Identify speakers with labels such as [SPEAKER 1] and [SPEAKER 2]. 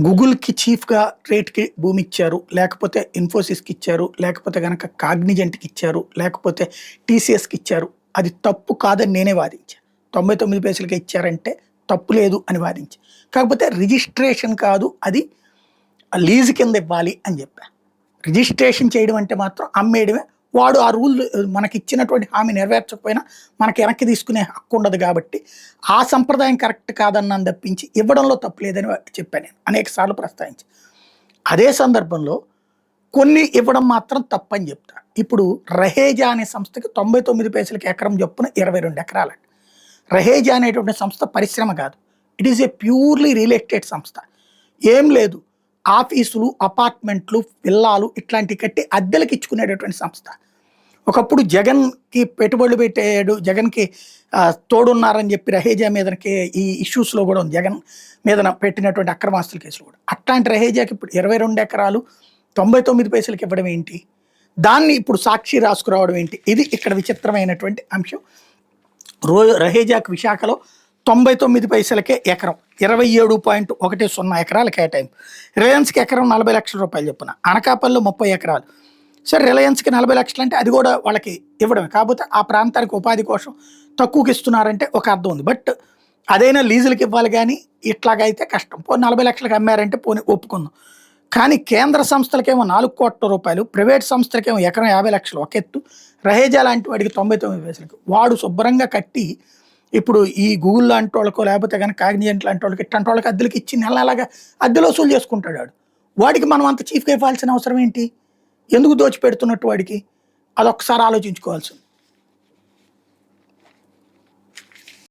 [SPEAKER 1] గూగుల్‌కి చీఫ్‌గా రేట్‌కి భూమి ఇచ్చారు. లేకపోతే ఇన్ఫోసిస్‌కి ఇచ్చారు. లేకపోతే గనక కాగ్నిజెంట్‌కి ఇచ్చారు. లేకపోతే టీసీఎస్‌కి ఇచ్చారు. అది తప్పు కాదని నేనే వాదించా. 99 పైసలకే ఇచ్చారంటే తప్పు లేదు అని వాదించా. కాకపోతే రిజిస్ట్రేషన్ కాదు అది లీజ్ కింద ఇవ్వాలి అని చెప్పా. రిజిస్ట్రేషన్ చేయడం అంటే మాత్రం అమ్మేయడమే. వాడు ఆ రూల్ మనకిచ్చినటువంటి హామీ నెరవేర్చకపోయినా మనకి వెనక్కి తీసుకునే హక్కు ఉండదు కాబట్టి, ఆ సంప్రదాయం కరెక్ట్ కాదన్నాను తప్పించి ఇవ్వడంలో తప్పు లేదని చెప్పాను నేను. అనేక సార్లు ప్రస్తావించా. అదే సందర్భంలో కొన్ని ఇవ్వడం మాత్రం తప్పని చెప్తా. ఇప్పుడు రహేజా అనే సంస్థకి 99 పైసలకి ఎకరం చొప్పున 22 ఎకరాలండి. రహేజా అనేటువంటి సంస్థ పరిశ్రమ కాదు. It is a purely real estate సంస్థ. ఏం లేదు. ఆఫీసులు, అపార్ట్మెంట్లు, విల్లాలు ఇట్లాంటివి కట్టి అద్దెలకు ఇచ్చుకునేటటువంటి సంస్థ. ఒకప్పుడు జగన్‌కి పెట్టుబడులు పెట్టాడు. జగన్‌కి తోడున్నారని చెప్పి రహేజా మీదకి ఈ ఇష్యూస్‌లో కూడా ఉంది. జగన్ మీదన పెట్టినటువంటి అక్రమాస్తుల కేసులు కూడా. అట్లాంటి రహేజాకి ఇప్పుడు 22 ఎకరాలు 99 పైసలకి ఇవ్వడం ఏంటి? దాన్ని ఇప్పుడు సాక్షి రాసుకురావడం ఏంటి? ఇది ఇక్కడ విచిత్రమైనటువంటి అంశం. రహేజాకు విశాఖలో 99 పైసలకే ఎకరం. 27.10 ఎకరాలు కేటాయింపు. రిలయన్స్‌కి ఎకరం 40 లక్షల రూపాయలు చొప్పున. అనకాపల్లిలో 30 ఎకరాలు. సరే రిలయన్స్‌కి 40 లక్షలు అంటే అది కూడా వాళ్ళకి ఇవ్వడమే. కాకపోతే ఆ ప్రాంతానికి ఉపాధి కోసం తక్కువకి ఇస్తున్నారంటే ఒక అర్థం ఉంది. బట్ అదైనా లీజులకి ఇవ్వాలి గానీ ఇట్లాగైతే కష్టం. పోనీ 40 లక్షలకి అమ్మారంటే పోనీ ఒప్పుకుందాం. కానీ కేంద్ర సంస్థలకేమో 4,00,00,000 రూపాయలు, ప్రైవేట్ సంస్థలకేమో ఎకరం 50 లక్షలు ఒక ఎత్తు. రహేజా లాంటి వాడికి 99 పైసలకి. వాడు శుభ్రంగా కట్టి ఇప్పుడు ఈ గూగుల్ లాంటి వాళ్ళకో లేకపోతే గనక కాగ్నిజెంట్ లాంటి వాళ్ళకి ఇట్లాంటి వాళ్ళకి అద్దెలకి ఇచ్చి నెలలాగా అద్దెలు వసూలు చేసుకుంటాడు వాడు. వాడికి మనం అంత చీఫ్‌గా ఇవ్వాల్సిన అవసరం ఏంటి? ఎందుకు దోచిపెడుతున్నట్టు వాడికి? అదొక్కసారి ఆలోచించుకోవాల్సింది.